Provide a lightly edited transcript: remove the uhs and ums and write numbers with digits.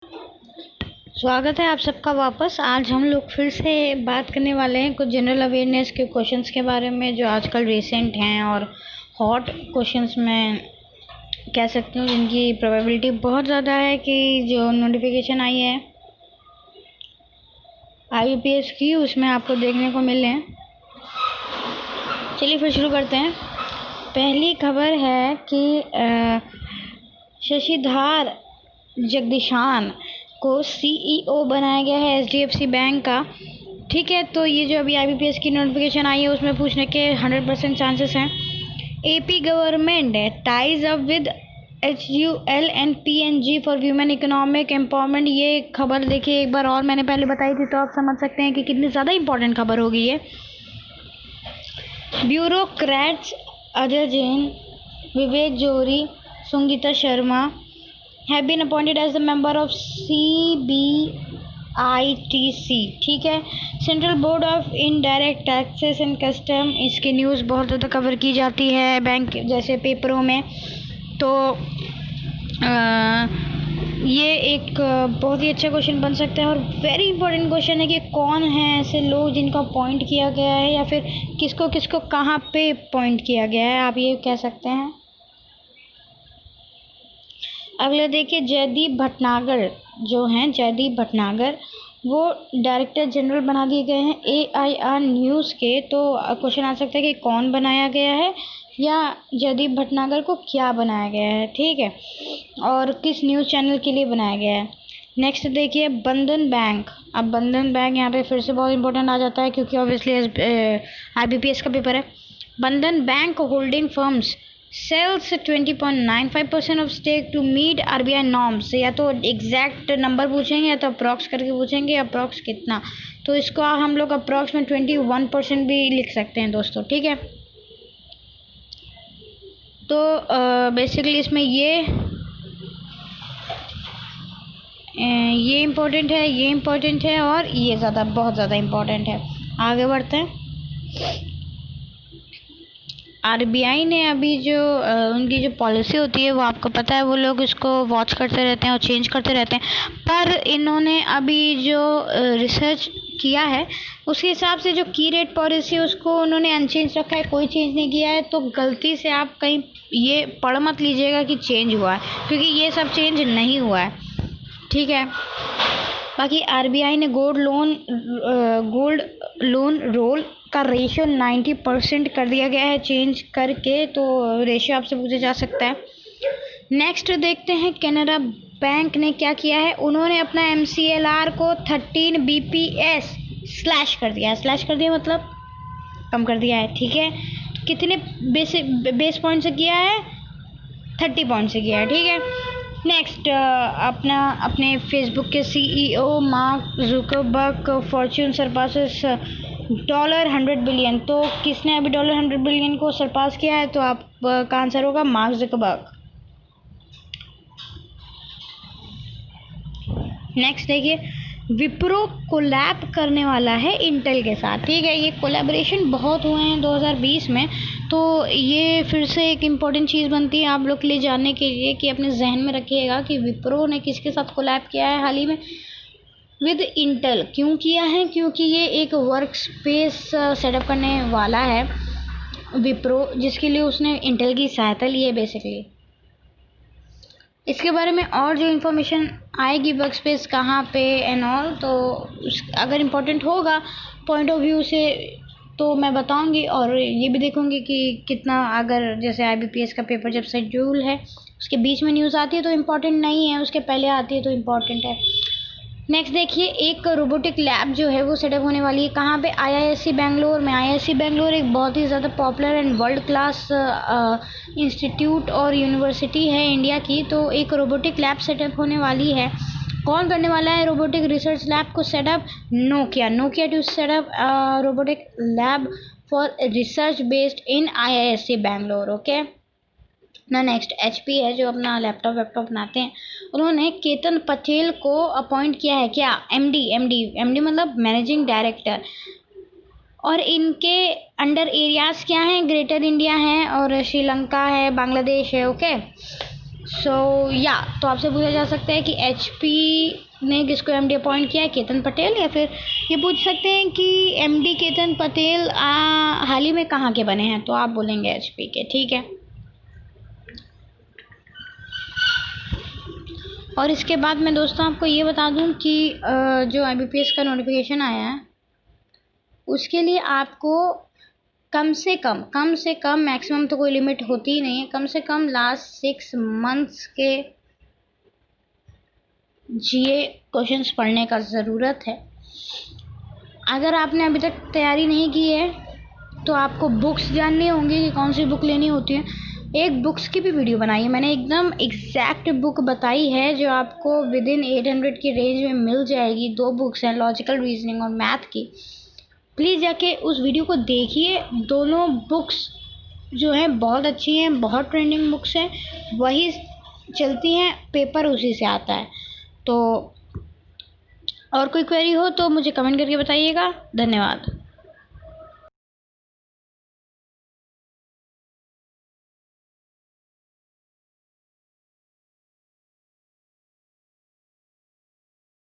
स्वागत है आप सबका वापस। आज हम लोग फिर से बात करने वाले हैं कुछ जनरल अवेयरनेस के क्वेश्चंस के बारे में जो आजकल रिसेंट हैं और हॉट क्वेश्चंस में कह सकती हूँ, जिनकी प्रोबेबिलिटी बहुत ज़्यादा है कि जो नोटिफिकेशन आई है IBPS की उसमें आपको देखने को मिले। चलिए फिर शुरू करते हैं। पहली खबर है कि शशिधर जगदीशान को CEO बनाया गया है HDFC बैंक का। ठीक है, तो ये जो अभी IBPS की नोटिफिकेशन आई है उसमें पूछने के 100% चांसेस हैं। AP government ties up with HUL and PNG for human economic empowerment. ये खबर देखिए एक बार और, मैंने पहले बताई थी तो आप समझ सकते हैं कि कितनी ज़्यादा इंपॉर्टेंट खबर होगी ये। Bureaucrats Ajay Jain, Vivek Johri, Sangeeta Sharma have been appointed as the member of CBITC। ठीक है, central board of indirect taxes and custom. इसकी न्यूज़ बहुत ज़्यादा कवर की जाती है बैंक जैसे पेपरों में। तो ये एक बहुत ही अच्छा क्वेश्चन बन सकता है और वेरी इंपॉर्टेंट क्वेश्चन है कि कौन है ऐसे लोग जिनको अपॉइंट किया गया है या फिर किसको किसको कहाँ पे अपॉइंट किया गया है, आप ये कह सकते हैं। अगला देखिए, जयदीप भटनागर जो हैं, जयदीप भटनागर वो डायरेक्टर जनरल बना दिए गए हैं AIR न्यूज़ के। तो क्वेश्चन आ सकता है कि कौन बनाया गया है या जयदीप भटनागर को क्या बनाया गया है, ठीक है, और किस न्यूज़ चैनल के लिए बनाया गया है। नेक्स्ट देखिए, बंधन बैंक। अब बंधन बैंक यहाँ पे फिर से बहुत इंपॉर्टेंट आ जाता है क्योंकि ऑब्वियसली IBPS का पेपर है। Bandhan bank holding firms sells 20.95% of stake to meet RBI norms. या तो एग्जैक्ट नंबर पूछेंगे या तो अप्रॉक्स करके पूछेंगे, अप्रॉक्स कितना, तो इसको हम लोग अप्रॉक्स में 21% भी लिख सकते हैं दोस्तों, ठीक है। तो बेसिकली इसमें ये इम्पोर्टेंट है, ये इम्पोर्टेंट है और ये बहुत ज़्यादा इम्पोर्टेंट है। आगे बढ़ते हैं। RBI ने अभी जो उनकी जो पॉलिसी होती है वो आपको पता है, वो लोग इसको वॉच करते रहते हैं और चेंज करते रहते हैं। पर इन्होंने अभी जो रिसर्च किया है उसके हिसाब से जो की रेट पॉलिसी है उसको उन्होंने अनचेंज रखा है, कोई चेंज नहीं किया है। तो गलती से आप कहीं ये पढ़ मत लीजिएगा कि चेंज हुआ है, क्योंकि ये सब चेंज नहीं हुआ है, ठीक है। बाकी RBI ने गोल्ड लोन रोल का रेशियो 90% कर दिया गया है चेंज करके, तो रेशियो आपसे पूछा जा सकता है। नेक्स्ट देखते हैं, कैनरा बैंक ने क्या किया है। उन्होंने अपना MCLR को 13 BPS स्लैश कर दिया मतलब कम कर दिया है, ठीक है। तो कितने बेस पॉइंट से किया है? 30 पॉइंट से किया है, ठीक है। नेक्स्ट, अपने फेसबुक के CEO mark Zuckerberg Fortune surpasses $100 billion. तो किसने अभी $100 बिलियन को सरपास किया है? तो आपका आंसर होगा मार्क जुकरबर्ग। नेक्स्ट देखिए, विप्रो कोलैब करने वाला है इंटेल के साथ, ठीक है। ये कोलैबोरेशन बहुत हुए हैं 2020 में, तो ये फिर से एक इम्पॉर्टेंट चीज़ बनती है आप लोग के लिए जानने के लिए कि अपने जहन में रखिएगा कि विप्रो ने किसके साथ कोलैब किया है हाल ही में, विद इंटेल। क्यों किया है? क्योंकि ये एक वर्क स्पेस सेटअप करने वाला है विप्रो, जिसके लिए उसने इंटेल की सहायता ली है बेसिकली। इसके बारे में और जो इन्फॉर्मेशन आएगी वर्क स्पेस कहाँ पे एंड ऑल, तो अगर इम्पोर्टेंट होगा पॉइंट ऑफ व्यू से तो मैं बताऊंगी, और ये भी देखूंगी कि कितना, अगर जैसे IBPS का पेपर जब शेड्यूल है उसके बीच में न्यूज़ आती है तो इम्पोर्टेंट नहीं है, उसके पहले आती है तो इम्पोर्टेंट है। नेक्स्ट देखिए, एक रोबोटिक लैब जो है वो सेटअप होने वाली है कहाँ पे? IISc बेंगलोर में। IISc बेंगलोर एक बहुत ही ज़्यादा popular and world class institute और यूनिवर्सिटी है इंडिया की। तो एक रोबोटिक लैब सेटअप होने वाली है। कौन करने वाला है रोबोटिक रिसर्च लैब को setup? Nokia to setup robotic lab for research based in IISc Bangalore, okay ना। नेक्स्ट HP है जो अपना लैपटॉप बनाते हैं, उन्होंने केतन पटेल को अपॉइंट किया है क्या? MD मतलब मैनेजिंग डायरेक्टर। और इनके अंडर एरियाज क्या हैं? ग्रेटर इंडिया है और श्रीलंका है, बांग्लादेश है, ओके। तो आपसे पूछा जा सकता है कि एचपी ने किसको एमडी अपॉइंट किया है, केतन पटेल, या फिर ये पूछ सकते हैं कि एमडी केतन पटेल हाल ही में कहाँ के बने हैं, तो आप बोलेंगे एचपी के। ठीक है, और इसके बाद मैं दोस्तों आपको ये बता दूं कि जो आईबीपीएस का नोटिफिकेशन आया है उसके लिए आपको कम से कम मैक्सिमम तो कोई लिमिट होती ही नहीं है, कम से कम लास्ट 6 मंथ्स के जीए क्वेश्चंस पढ़ने का ज़रूरत है। अगर आपने अभी तक तैयारी नहीं की है तो आपको बुक्स जाननी होंगी कि कौन सी बुक लेनी होती है। एक बुक्स की भी वीडियो बनाई है मैंने, एकदम एग्जैक्ट बुक बताई है जो आपको विद इन 800 की रेंज में मिल जाएगी। 2 बुक्स हैं, लॉजिकल रीजनिंग और मैथ की। प्लीज़ जाके उस वीडियो को देखिए। दोनों बुक्स जो हैं बहुत अच्छी हैं, बहुत ट्रेंडिंग बुक्स हैं, वही चलती हैं, पेपर उसी से आता है। तो और कोई क्वेरी हो तो मुझे कमेंट करके बताइएगा। धन्यवाद।